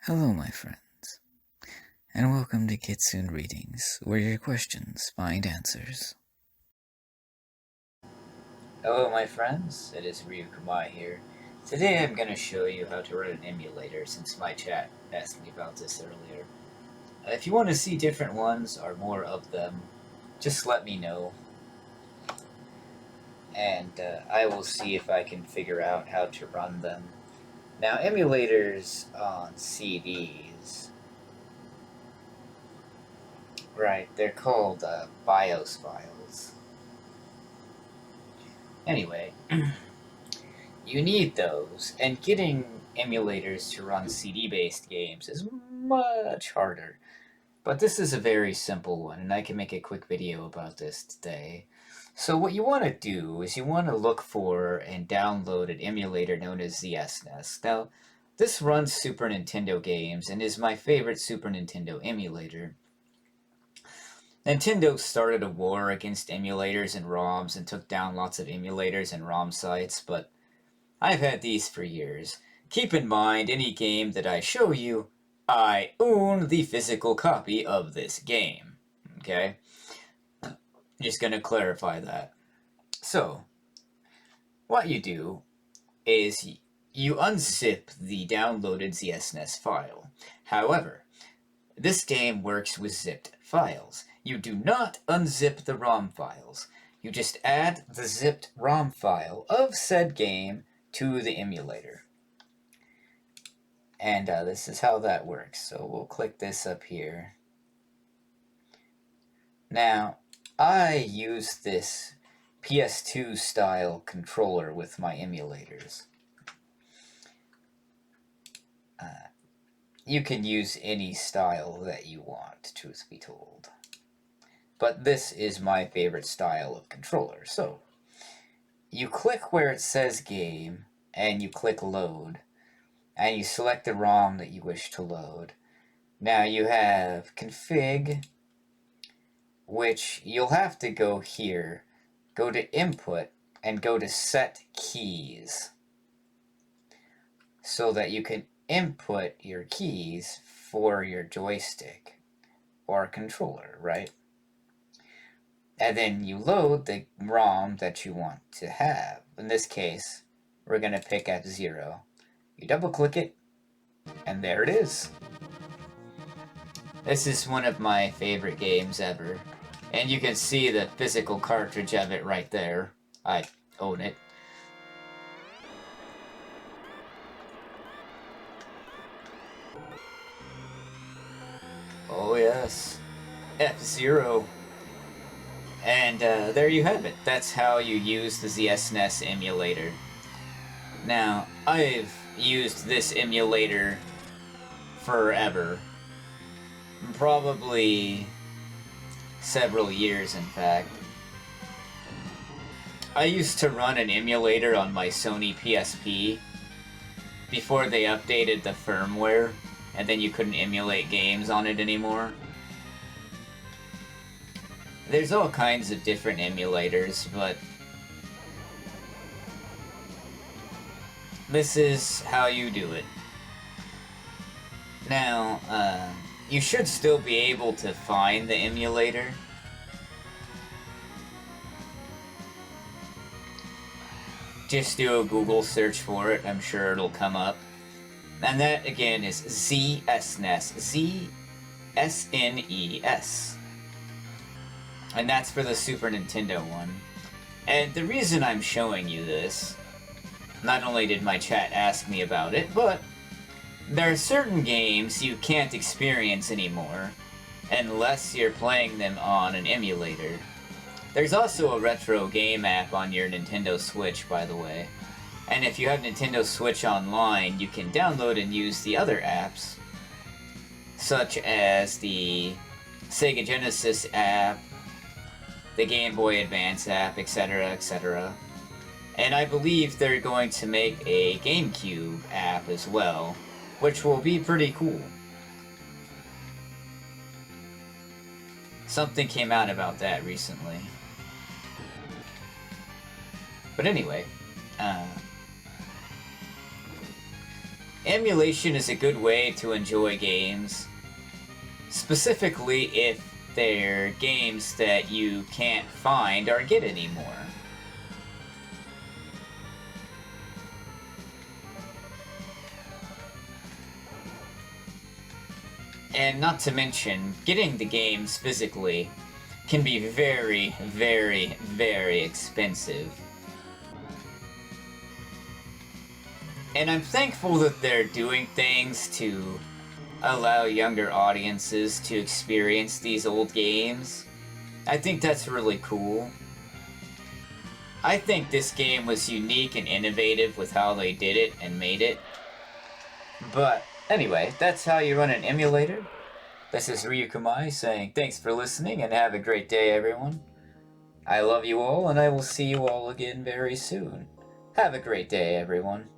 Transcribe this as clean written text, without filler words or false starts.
Hello, my friends, and welcome to Kitsune Readings, where your questions find answers. Hello, my friends, it is Ryukumai here. Today I'm going to show you how to run an emulator, since my chat asked me about this earlier. If you want to see different ones, or more of them, just let me know. And I will see if I can figure out how to run them. Now, emulators on CDs, right, they're called BIOS files. Anyway, you need those, and getting emulators to run CD-based games is much harder. But this is a very simple one, and I can make a quick video about this today. So what you want to do is you want to look for and download an emulator known as the SNES. Now, this runs Super Nintendo games and is my favorite Super Nintendo emulator. Nintendo started a war against emulators and ROMs and took down lots of emulators and ROM sites, but I've had these for years. Keep in mind, any game that I show you, I own the physical copy of this game. Okay? Just gonna clarify that. So, what you do is you unzip the downloaded ZSNES file. However, this game works with zipped files. You do not unzip the ROM files. You just add the zipped ROM file of said game to the emulator. And this is how that works. So we'll click this up here. Now, I use this PS2 style controller with my emulators. You can use any style that you want, truth be told. But this is my favorite style of controller. So, you click where it says game, and you click load, and you select the ROM that you wish to load. Now you have config, which you'll have to go here, go to input, and go to set keys, so that you can input your keys for your joystick or controller, right? And then you load the ROM that you want to have. In this case, we're going to pick F0. You double click it, and there it is. This is one of my favorite games ever. And you can see the physical cartridge of it right there. I own it. Oh yes, F0. And there you have it. That's how you use the ZSNES emulator. Now, I've used this emulator forever. Probably several years, in fact. I used to run an emulator on my Sony PSP before they updated the firmware, and then you couldn't emulate games on it anymore. There's all kinds of different emulators, but this is how you do it. Now, you should still be able to find the emulator. Just do a Google search for it, I'm sure it'll come up. And that, again, is ZSNES. Z-S-N-E-S. And that's for the Super Nintendo one. And the reason I'm showing you this, not only did my chat ask me about it, but there are certain games you can't experience anymore unless you're playing them on an emulator. There's also a retro game app on your Nintendo Switch, by the way. And if you have Nintendo Switch Online, you can download and use the other apps, such as the Sega Genesis app, the Game Boy Advance app, etc., etc. And I believe they're going to make a GameCube app as well, which will be pretty cool. Something came out about that recently. But anyway, emulation is a good way to enjoy games, specifically if they're games that you can't find or get anymore. And not to mention, getting the games physically can be very, very, very expensive. And I'm thankful that they're doing things to allow younger audiences to experience these old games. I think that's really cool. I think this game was unique and innovative with how they did it and made it. But anyway, that's how you run an emulator. This is Ryukamai saying thanks for listening and have a great day, everyone. I love you all, and I will see you all again very soon. Have a great day, everyone.